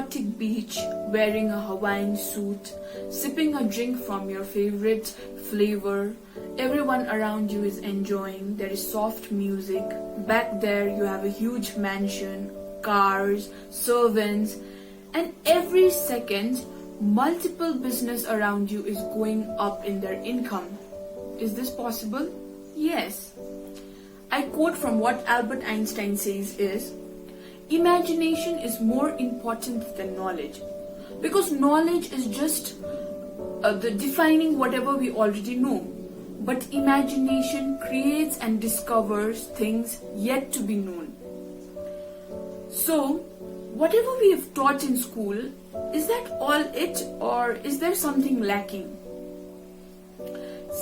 exotic beach, wearing a Hawaiian suit, sipping a drink from your favorite flavor. Everyone around you is enjoying. There is soft music. Back there you have a huge mansion, cars, servants, and every second multiple business around you is going up in their income. Is this possible? Yes. I quote from what Albert Einstein says is, imagination is more important than knowledge, because knowledge is just the defining whatever we already know, but imagination creates and discovers things yet to be known. So whatever we have taught in school, is that all it, or is there something lacking?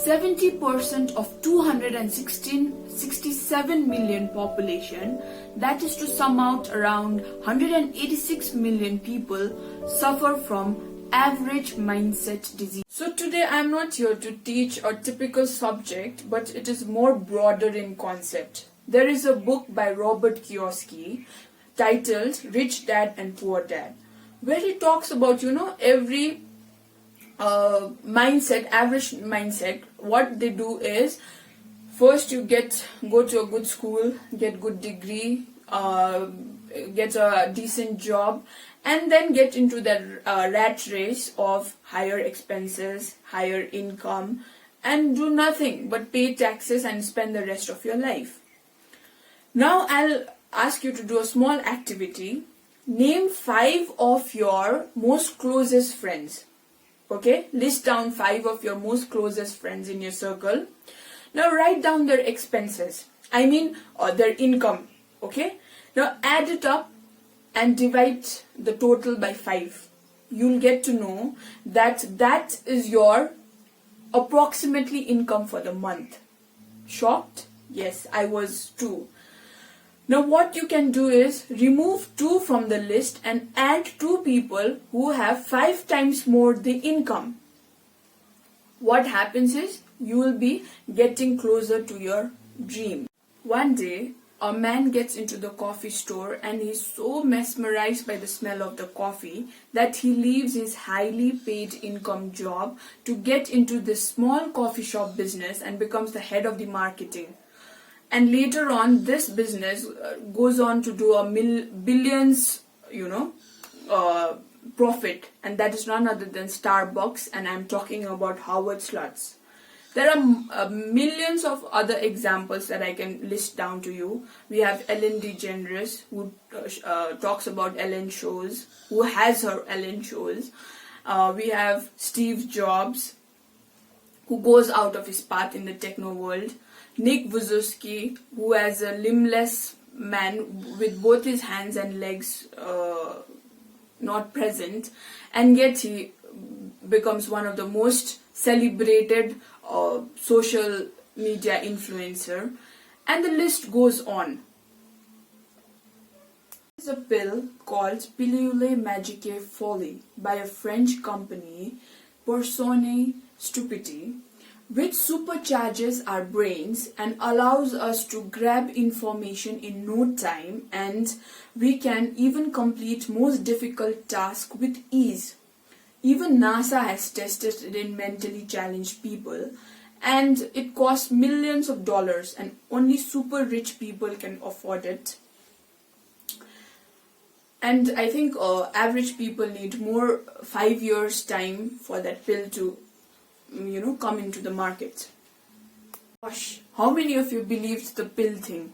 70% of 267 million population, that is to sum out around 186 million people, suffer from average mindset disease. So today I am not here to teach a typical subject, but it is more broader in concept. There is a book by Robert Kiyosaki titled Rich Dad and Poor Dad, where he talks about, every mindset, average mindset. What they do is, first you go to a good school, get good degree, get a decent job, and then get into the rat race of higher expenses, higher income, and do nothing but pay taxes and spend the rest of your life. Now I'll ask you to do a small activity. Name 5 of your most closest friends. Okay, list down 5 of your most closest friends in your circle. Now write down their expenses, their income. Okay, now add it up and divide the total by 5. You'll get to know that is your approximately income for the month. Shocked? Yes, I was too. Now what you can do is remove 2 from the list and add 2 people who have 5 times more the income. What happens is you will be getting closer to your dream. One day a man gets into the coffee store and he's so mesmerized by the smell of the coffee that he leaves his highly paid income job to get into this small coffee shop business and becomes the head of the marketing. And later on, this business goes on to do billions, profit. And that is none other than Starbucks. And I'm talking about Howard Schultz. There are millions of other examples that I can list down to you. We have Ellen DeGeneres, who talks about Ellen shows, who has her Ellen shows. We have Steve Jobs, who goes out of his path in the techno world. Nick Vujicic, who has a limbless man with both his hands and legs not present, and yet he becomes one of the most celebrated social media influencer, and the list goes on. There is a pill called Pilule Magique Folie by a French company, Personne Stupidity, which supercharges our brains and allows us to grab information in no time, and we can even complete most difficult tasks with ease. Even NASA has tested it in mentally challenged people, and it costs millions of dollars, and only super rich people can afford it. And I think average people need more 5 years time for that pill to come into the market. Gosh, how many of you believed the pill thing?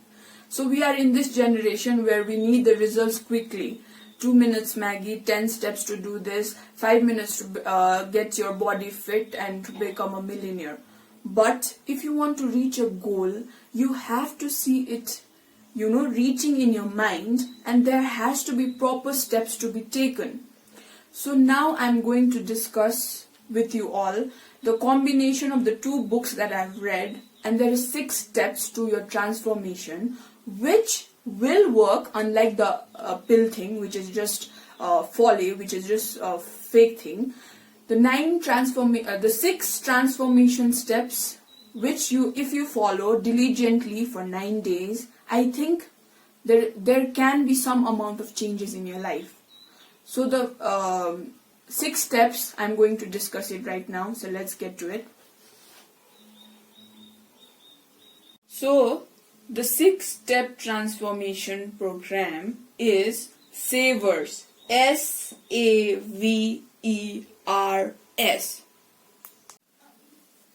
So we are in this generation where we need the results quickly. 2 minutes Maggie, 10 steps to do this, 5 minutes to get your body fit and to become a millionaire. But if you want to reach a goal, you have to see it, reaching in your mind, and there has to be proper steps to be taken. So now I'm going to discuss with you all the combination of the 2 books that I've read, and there is 6 steps to your transformation, which will work, unlike the pill thing, which is just folly, which is just a fake thing. The 6 transformation steps, which if you follow diligently for 9 days, I think there can be some amount of changes in your life. So the 6 steps, I'm going to discuss it right now. So let's get to it. So the 6-step transformation program is S.A.V.E.R.S. S-A-V-E-R-S.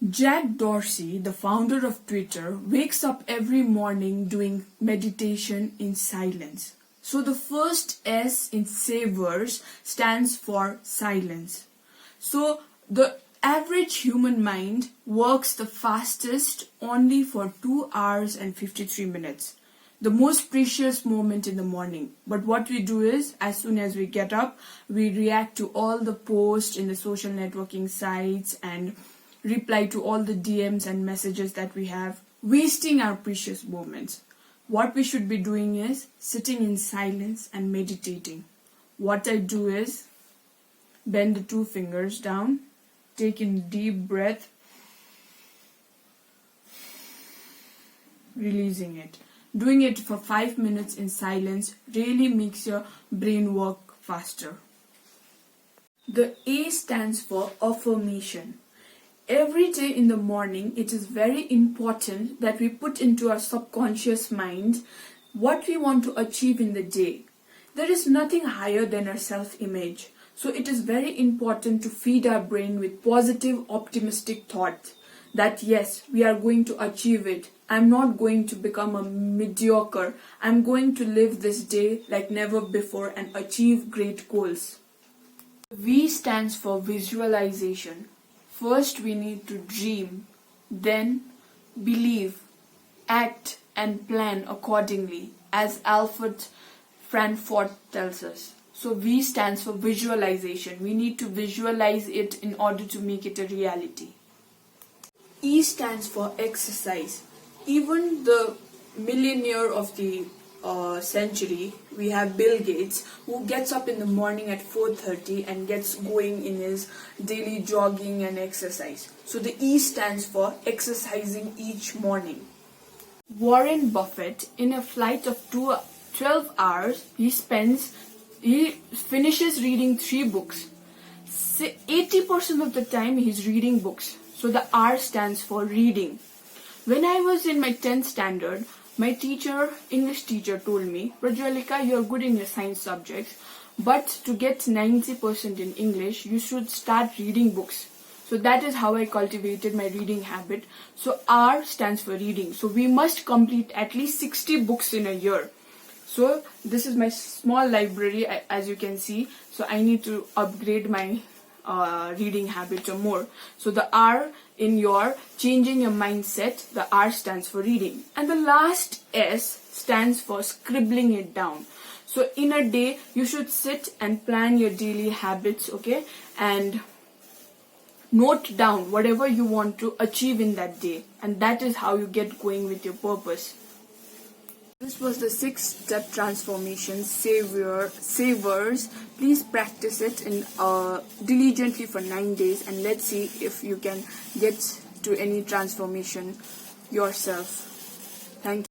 Jack Dorsey, the founder of Twitter, wakes up every morning doing meditation in silence. So the first S in S.A.V.E.R.S stands for silence. So the average human mind works the fastest only for 2 hours and 53 minutes. The most precious moment in the morning. But what we do is, as soon as we get up, we react to all the posts in the social networking sites and reply to all the DMs and messages that we have, wasting our precious moments. What we should be doing is sitting in silence and meditating. What I do is bend the 2 fingers down, take in deep breath, releasing it. Doing it for 5 minutes in silence really makes your brain work faster. The A stands for affirmation. Every day in the morning, it is very important that we put into our subconscious mind what we want to achieve in the day. There is nothing higher than our self-image. So it is very important to feed our brain with positive, optimistic thoughts that yes, we are going to achieve it. I'm not going to become a mediocre. I'm going to live this day like never before and achieve great goals. V stands for visualization. First, we need to dream, then believe, act and plan accordingly, as Alfred Frankfurt tells us. So V stands for visualization. We need to visualize it in order to make it a reality. E stands for exercise. Even the millionaire of the century, we have Bill Gates, who gets up in the morning at 4:30 and gets going in his daily jogging and exercise. So the E stands for exercising each morning. Warren Buffett, in a flight of 12 hours, he finishes reading 3 books. 80% of the time he's reading books. So the R stands for reading. When I was in my 10th standard, my English teacher told me, Prajalika, you're good in your science subjects, but to get 90% in English, you should start reading books. So that is how I cultivated my reading habit. So R stands for reading. So we must complete at least 60 books in a year. So this is my small library, as you can see. So I need to upgrade my reading habit or more. So the R in your changing your mindset, the R stands for reading. And the last S stands for scribbling it down. So in a day, you should sit and plan your daily habits, okay? And note down whatever you want to achieve in that day. And that is how you get going with your purpose. This was the 6-step transformation, S.A.V.E.R.S. Please practice it diligently for 9 days and let's see if you can get to any transformation yourself. Thank you.